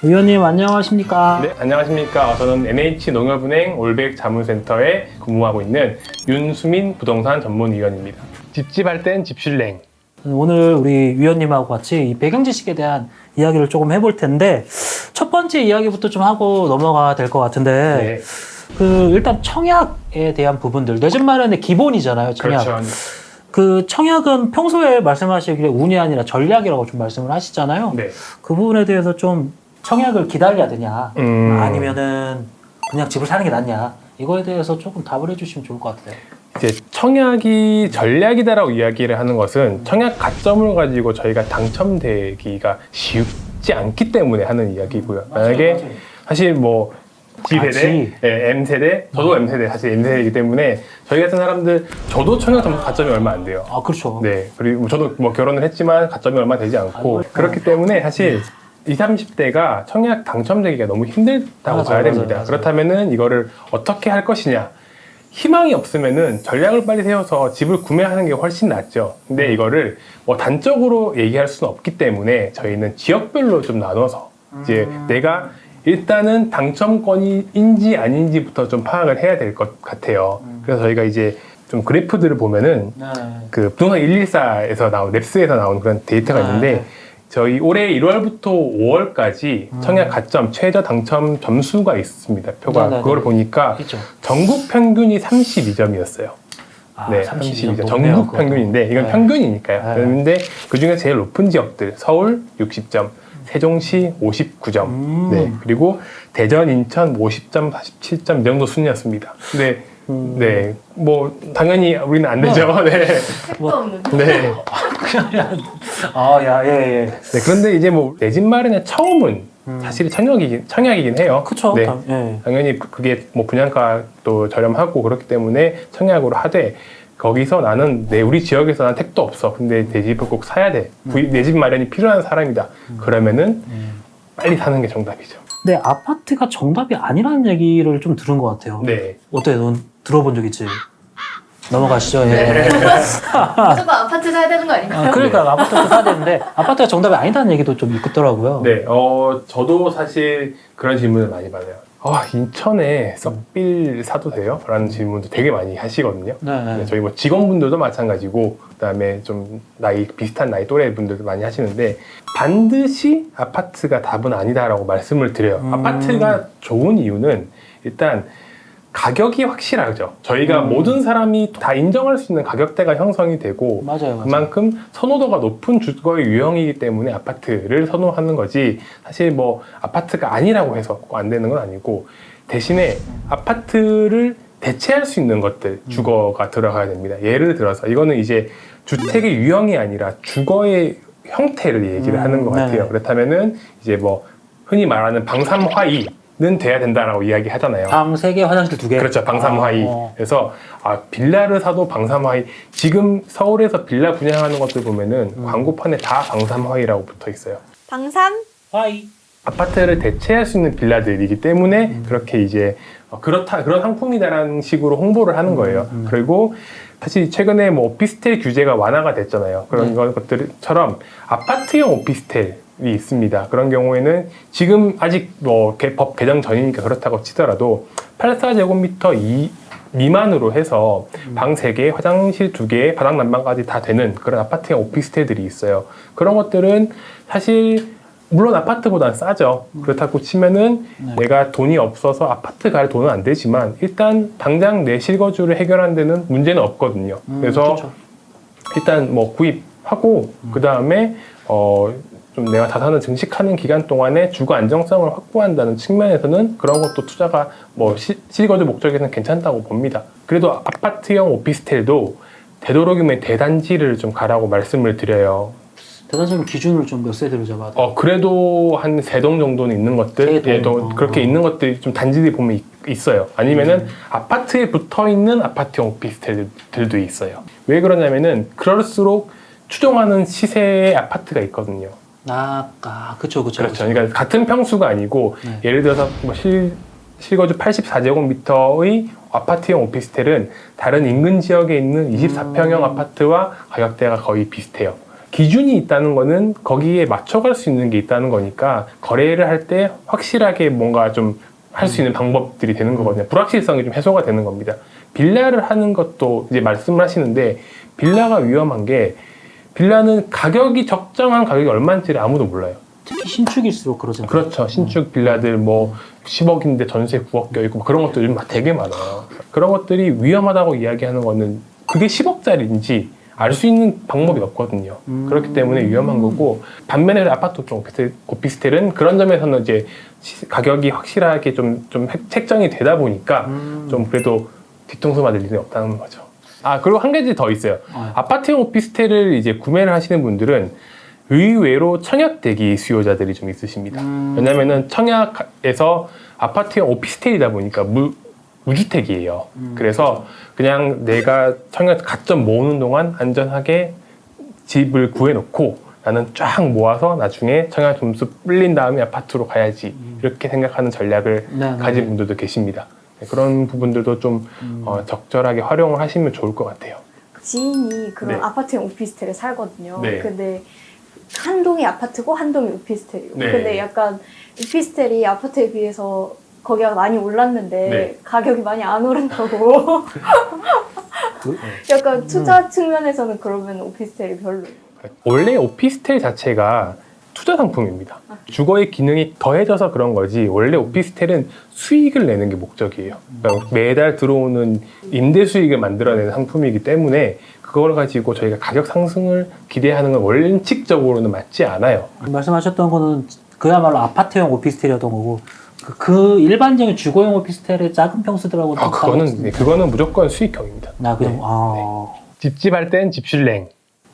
의원님 안녕하십니까? 네, 안녕하십니까. 저는 NH농협은행 올백 자문센터에 근무하고 있는 윤수민 부동산 전문위원입니다. 집집할 땐 집슐랭. 오늘 우리 위원님하고 같이 이 배경지식에 대한 이야기를 조금 해볼 텐데 첫 번째 이야기부터 좀 하고 넘어가야 될 것 같은데 네. 일단 청약에 대한 부분들 내 집 마련의 기본이잖아요. 청약. 그렇죠. 그 청약은 평소에 말씀하시기에 운이 아니라 전략이라고 좀 말씀을 하시잖아요. 네. 그 부분에 대해서 좀 청약을 기다려야 되냐 아니면은 그냥 집을 사는 게 낫냐 이거에 대해서 조금 답을 해주시면 좋을 것 같아요. 이제 청약이 전략이다라고 이야기를 하는 것은 청약 가점을 가지고 저희가 당첨되기가 쉽지 않기 때문에 하는 이야기고요. 만약에 맞아요. 사실 뭐 G세대, 네, M세대, 저도 M세대, 사실 M세대이기 때문에 저희 같은 사람들, 저도 청약 가점이 얼마 안 돼요. 아, 그렇죠. 네. 그리고 저도 뭐 결혼을 했지만 가점이 얼마 되지 않고 그렇기 때문에 사실 20, 30대가 청약 당첨되기가 너무 힘들다고 봐야 됩니다. 맞아요. 그렇다면은 이거를 어떻게 할 것이냐. 희망이 없으면은 전략을 빨리 세워서 집을 구매하는 게 훨씬 낫죠. 근데 이거를 뭐 단적으로 얘기할 수는 없기 때문에 저희는 지역별로 좀 나눠서 이제 내가 일단은 당첨권인지 아닌지부터 좀 파악을 해야 될 것 같아요. 그래서 저희가 이제 좀 그래프들을 보면은 그 부동산 114에서 나온 랩스에서 나온 그런 데이터가 있는데 저희 올해 1월부터 5월까지 청약 가점 최저 당첨 점수가 있습니다. 표가. 그걸 보니까 있죠. 전국 평균이 32점이었어요. 아, 네, 32점. 전국 평균인데 이건 네. 평균이니까요. 그런데 그중에 제일 높은 지역들 서울 60점, 세종시 59점, 네, 그리고 대전, 인천 50점, 47점 이 정도 순이었습니다. 근데 네, 뭐 당연히 우리는 안 되죠. 네. 택도 없는. 네. 예. 네, 그런데 이제 뭐 내 집 마련의 처음은 사실 청약이긴 해요. 그쵸. 네. 예. 당연히 그게 뭐 분양가도 저렴하고 그렇기 때문에 청약으로 하되 거기서 나는 우리 지역에서 난 택도 없어. 근데 내 집을 꼭 사야 돼. 내 집 마련이 필요한 사람이다. 그러면은 빨리 사는 게 정답이죠. 근데 아파트가 정답이 아니라는 얘기를 좀 들은 것 같아요. 네. 어때? 넌 들어본 적 있지? 넘어가시죠. 예. 네. 무조건 아파트 사야 되는 거 아닌가요? 그러니까 아파트도 사야 되는데 아파트가 정답이 아니다는 얘기도 좀 있더라고요. 네. 저도 사실 그런 질문을 많이 받아요. 인천에 썩빌 사도 돼요? 라는 질문도 되게 많이 하시거든요. 네. 저희 뭐 직원분들도 마찬가지고, 그 다음에 좀 비슷한 나이 또래 분들도 많이 하시는데, 반드시 아파트가 답은 아니다라고 말씀을 드려요. 아파트가 좋은 이유는 일단 가격이 확실하죠. 저희가 모든 사람이 다 인정할 수 있는 가격대가 형성이 되고, 맞아요. 그만큼 선호도가 높은 주거의 유형이기 때문에 아파트를 선호하는 거지, 사실 뭐 아파트가 아니라고 해서 꼭 안 되는 건 아니고, 대신에 아파트를 대체할 수 있는 것들, 주거가 들어가야 됩니다. 예를 들어서 이거는 이제 주택의 유형이 아니라 주거의 형태를 얘기를 하는 것 같아요. 그렇다면은 이제 뭐 흔히 말하는 방삼화이는 돼야 된다라고 이야기하잖아요. 방 3개, 화장실 2개. 그렇죠. 방삼화이. 그래서 빌라를 사도 방삼화이. 지금 서울에서 빌라 분양하는 것들 보면은 광고판에 다 방삼화이라고 붙어 있어요. 방삼? 화이. 아파트를 대체할 수 있는 빌라들이기 때문에 그렇게 이제 그런 상품이다라는 식으로 홍보를 하는 거예요. 그리고 사실 최근에 뭐 오피스텔 규제가 완화가 됐잖아요. 그런 것들처럼 아파트형 오피스텔이 있습니다. 그런 경우에는 지금 아직 뭐 법 개정 전이니까 그렇다고 치더라도 84제곱미터 미만으로 해서 방 3개, 화장실 2개, 바닥 난방까지 다 되는 그런 아파트형 오피스텔들이 있어요. 그런 것들은 사실 물론 아파트보다는 싸죠. 그렇다고 치면은 내가 돈이 없어서 아파트 갈 돈은 안 되지만 일단 당장 내 실거주를 해결하는 데는 문제는 없거든요. 그래서 일단 뭐 구입하고 그 다음에 좀 내가 자산을 증식하는 기간 동안에 주거 안정성을 확보한다는 측면에서는 그런 것도 투자가 뭐 실거주 목적에서는 괜찮다고 봅니다. 그래도 아파트형 오피스텔도 되도록이면 대단지를 좀 가라고 말씀을 드려요. 대단지는 기준을 좀 몇 세대로 잡아야 돼요? 그래도 한 3동 정도는 있는 것들, 그렇게 있는 것들이 좀 단지들이 보면 있어요. 아니면은 아파트에 붙어 있는 아파트형 오피스텔들도 있어요. 왜 그러냐면은 그럴수록 추종하는 시세의 아파트가 있거든요. 그쵸. 그렇죠. 그러니까 같은 평수가 아니고 예를 들어서 뭐 실거주 84제곱미터의 아파트형 오피스텔은 다른 인근 지역에 있는 24평형 아파트와 가격대가 거의 비슷해요. 기준이 있다는 거는 거기에 맞춰갈 수 있는 게 있다는 거니까 거래를 할 때 확실하게 뭔가 좀 할 수 있는 방법들이 되는 거거든요. 불확실성이 좀 해소가 되는 겁니다. 빌라를 하는 것도 이제 말씀을 하시는데 빌라가 위험한 게 빌라는 가격이 적정한 가격이 얼마인지를 아무도 몰라요. 특히 신축일수록 그러잖아요. 그렇죠. 신축 빌라들 뭐 10억인데 전세 9억 껴있고 뭐 그런 것들이 막 되게 많아요. 그런 것들이 위험하다고 이야기하는 거는 그게 10억짜리인지 알 수 있는 방법이 없거든요. 그렇기 때문에 위험한 거고 반면에 아파트 오피스텔은 그런 점에서는 이제 가격이 확실하게 좀 책정이 되다 보니까 좀 그래도 뒤통수 맞을 일은 없다는 거죠. 아 그리고 한 가지 더 있어요. 아파트형 오피스텔을 이제 구매를 하시는 분들은 의외로 청약 대기 수요자들이 좀 있으십니다. 왜냐면은 청약에서 아파트형 오피스텔이다 보니까 무주택이에요. 그래서 그냥 내가 청약 가점 모으는 동안 안전하게 집을 구해놓고 나는 쫙 모아서 나중에 청약 점수 불린 다음에 아파트로 가야지 이렇게 생각하는 전략을 가진 분들도 계십니다. 네, 그런 부분들도 좀 적절하게 활용을 하시면 좋을 것 같아요. 지인이 그런 네. 아파트형 오피스텔에 살거든요. 네. 근데 한 동이 아파트고 한 동이 오피스텔이고. 네. 근데 약간 오피스텔이 아파트에 비해서 거기가 많이 올랐는데 네. 가격이 많이 안 오른다고. 약간 투자 측면에서는 그러면 오피스텔이 별로. 원래 오피스텔 자체가 투자 상품입니다. 주거의 기능이 더해져서 그런 거지 원래 오피스텔은 수익을 내는 게 목적이에요. 그러니까 매달 들어오는 임대 수익을 만들어내는 상품이기 때문에 그걸 가지고 저희가 가격 상승을 기대하는 건 원칙적으로는 맞지 않아요. 말씀하셨던 거는 그야말로 아파트형 오피스텔이었던 거고 그 일반적인 주거용 오피스텔의 작은 평수들하고 그거는 무조건 수익형입니다. 그냥 집집할 땐 집슐랭.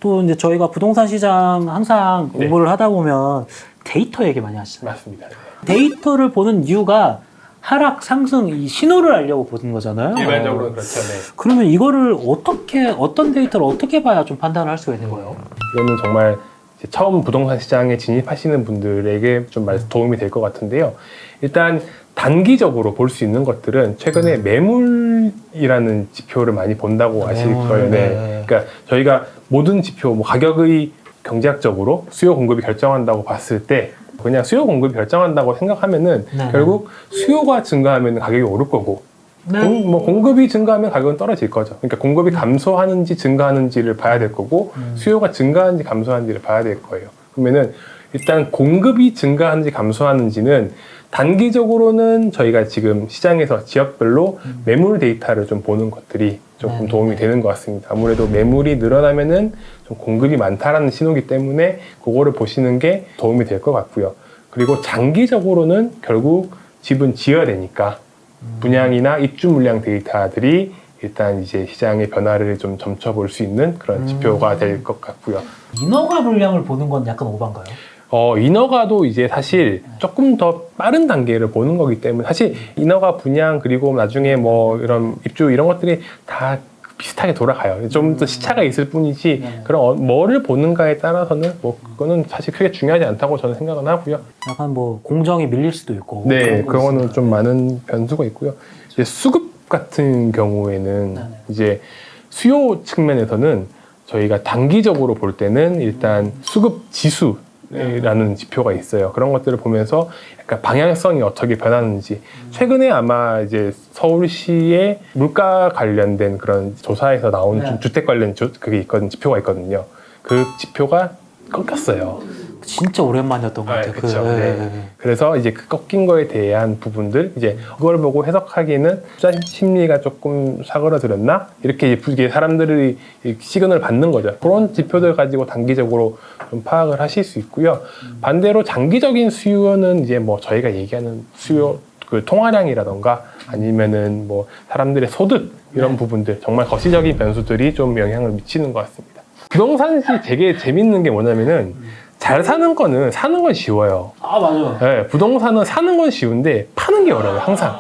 또 이제 저희가 부동산 시장 항상 네. 공부를 하다 보면 데이터 얘기 많이 하시잖아요. 맞습니다. 데이터를 보는 이유가 하락, 상승, 이 신호를 알려고 보는 거잖아요. 일반적으로 그렇죠. 네. 그러면 이거를 어떤 데이터를 어떻게 봐야 좀 판단을 할 수가 있는 거예요? 이거는 정말 이제 처음 부동산 시장에 진입하시는 분들에게 좀 도움이 될 것 같은데요. 일단 단기적으로 볼 수 있는 것들은 최근에 매물이라는 지표를 많이 본다고 아실 거예요. 네. 그러니까 저희가 모든 지표, 뭐 가격의 경제학적으로 수요 공급이 결정한다고 봤을 때 그냥 수요 공급이 결정한다고 생각하면은 결국 수요가 증가하면 가격이 오를 거고 공급이 증가하면 가격은 떨어질 거죠. 그러니까 공급이 감소하는지 증가하는지를 봐야 될 거고 수요가 증가하는지 감소하는지를 봐야 될 거예요. 그러면은 일단 공급이 증가하는지 감소하는지는 단기적으로는 저희가 지금 시장에서 지역별로 매물 데이터를 좀 보는 것들이 조금 도움이 되는 것 같습니다. 아무래도 매물이 늘어나면은 좀 공급이 많다라는 신호기 때문에 그거를 보시는 게 도움이 될 것 같고요. 그리고 장기적으로는 결국 집은 지어야 되니까 분양이나 입주 물량 데이터들이 일단 이제 시장의 변화를 좀 점쳐볼 수 있는 그런 지표가 될 것 같고요. 인허가 물량을 보는 건 약간 오반가요? 인허가도 이제 사실 조금 더 빠른 단계를 보는 거기 때문에 사실 인허가 분양 그리고 나중에 뭐 이런 입주 이런 것들이 다 비슷하게 돌아가요. 좀 더 시차가 있을 뿐이지 그런 뭐를 보는가에 따라서는 뭐 그거는 사실 크게 중요하지 않다고 저는 생각은 하고요. 약간 뭐 공정이 밀릴 수도 있고. 네, 그거는 좀 많은 변수가 있고요. 이제 수급 같은 경우에는 이제 수요 측면에서는 저희가 단기적으로 볼 때는 일단 수급 지수 라는 지표가 있어요. 그런 것들을 보면서 약간 방향성이 어떻게 변하는지 최근에 아마 이제 서울시의 물가 관련된 그런 조사에서 나온 주택 관련 지표가 있거든요. 그 지표가 꺾였어요. 진짜 오랜만이었던 것 같아요. 그렇죠. 그래서 이제 그 꺾인 거에 대한 부분들 이제 그걸 보고 해석하기에는 투자 심리가 조금 사그라들었나 이렇게 이제 사람들이 시그널을 받는 거죠. 그런 지표들 가지고 단기적으로 좀 파악을 하실 수 있고요. 반대로 장기적인 수요는 이제 뭐 저희가 얘기하는 수요 그 통화량이라던가 아니면은 뭐 사람들의 소득 이런 부분들 정말 거시적인 변수들이 좀 영향을 미치는 것 같습니다. 부동산이 되게 재밌는 게 뭐냐면은 잘 사는 거는 사는 건 쉬워요. 맞아요. 네, 부동산은 사는 건 쉬운데 파는 게 어려워요, 항상.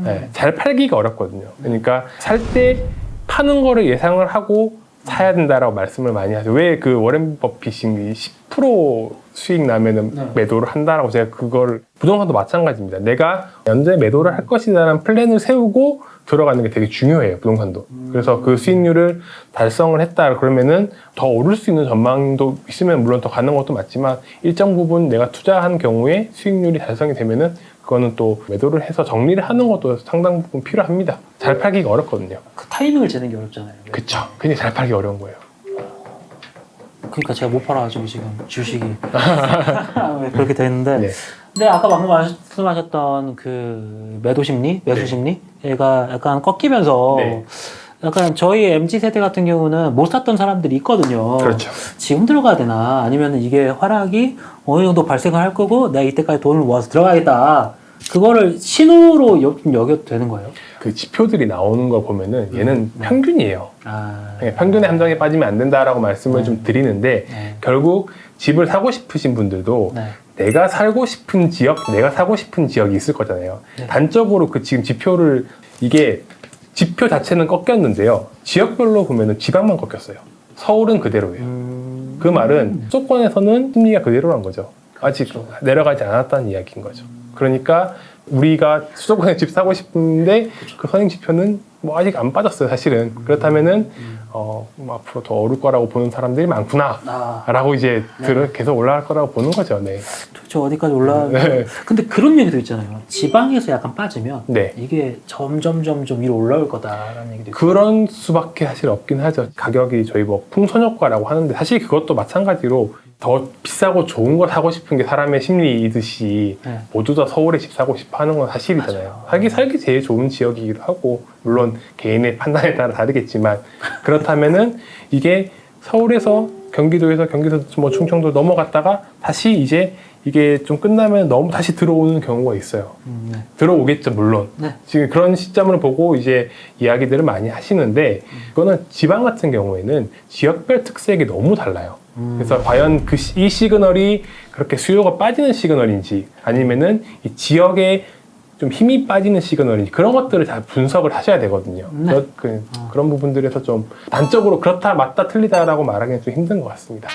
네, 잘 팔기가 어렵거든요. 그러니까 살 때 파는 거를 예상을 하고 사야 된다라고 말씀을 많이 하죠. 왜 그 워렌 버핏이 10% 수익 나면은 네. 매도를 한다라고 제가 그걸 부동산도 마찬가지입니다. 내가 언제 매도를 할 것이라는 플랜을 세우고 들어가는 게 되게 중요해요. 부동산도. 그래서 그 수익률을 달성을 했다 그러면은 더 오를 수 있는 전망도 있으면 물론 더 가는 것도 맞지만 일정 부분 내가 투자한 경우에 수익률이 달성이 되면은 그거는 또 매도를 해서 정리를 하는 것도 상당 부분 필요합니다. 잘 팔기가 어렵거든요. 그 타이밍을 재는 게 어렵잖아요. 그쵸. 굉장히 잘 팔기 어려운 거예요. 그러니까 제가 못 팔아가지고 지금 주식이 그렇게 됐는데. 네. 근데 아까 방금 말씀하셨던 그 매도 심리, 매수 네. 심리, 얘가 약간 꺾이면서 네. 약간 저희 MZ 세대 같은 경우는 못 샀던 사람들이 있거든요. 그렇죠. 지금 들어가야 되나 아니면 이게 하락이 어느 정도 발생을 할 거고 내가 이때까지 돈을 모아서 들어가야겠다. 그거를 신호로 여겨도 되는 거예요? 그 지표들이 나오는 걸 보면은 얘는 평균이에요. 아, 네, 평균의 함정에 빠지면 안 된다라고 말씀을 좀 드리는데 네. 결국 집을 사고 싶으신 분들도 네. 내가 살고 싶은 지역, 내가 사고 싶은 지역이 있을 거잖아요. 네. 단적으로 그 지금 지표를 이게 지표 자체는 꺾였는데요. 지역별로 보면은 지방만 꺾였어요. 서울은 그대로예요. 그 말은 수도권에서는 심리가 그대로란 거죠. 아직 내려가지 않았다는 이야기인 거죠. 그러니까 우리가 수도권에 집 사고 싶은데 그 선행 지표는 뭐 아직 안 빠졌어요, 사실은. 그렇다면은 뭐 앞으로 더 오를 거라고 보는 사람들이 많구나. 아, 라고 이제 계속 올라갈 거라고 보는 거죠. 네. 도대체 어디까지 올라가? 네. 근데 그런 얘기도 있잖아요. 지방에서 약간 빠지면 네. 이게 점점 위로 올라올 거다라는 얘기도 있고. 그런 수밖에 사실 없긴 하죠. 가격이 저희 뭐 풍선효과라고 하는데 사실 그것도 마찬가지로 더 비싸고 좋은 걸 사고 싶은 게 사람의 심리이듯이 네. 모두 다 서울에 집 사고 싶어 하는 건 사실이잖아요. 살기 제일 좋은 지역이기도 하고 물론 개인의 판단에 따라 다르겠지만 그렇다면은 이게 서울에서 경기도에서 뭐 충청도 넘어갔다가 다시 이제 이게 좀 끝나면 너무 다시 들어오는 경우가 있어요. 네. 들어오겠죠, 물론. 네. 지금 그런 시점을 보고 이제 이야기들을 많이 하시는데, 그거는 지방 같은 경우에는 지역별 특색이 너무 달라요. 그래서 과연 이 시그널이 그렇게 수요가 빠지는 시그널인지, 아니면은 이 지역에 좀 힘이 빠지는 시그널인지, 그런 것들을 다 분석을 하셔야 되거든요. 네. 그런 부분들에서 좀 단적으로 그렇다, 맞다, 틀리다라고 말하기는 좀 힘든 것 같습니다.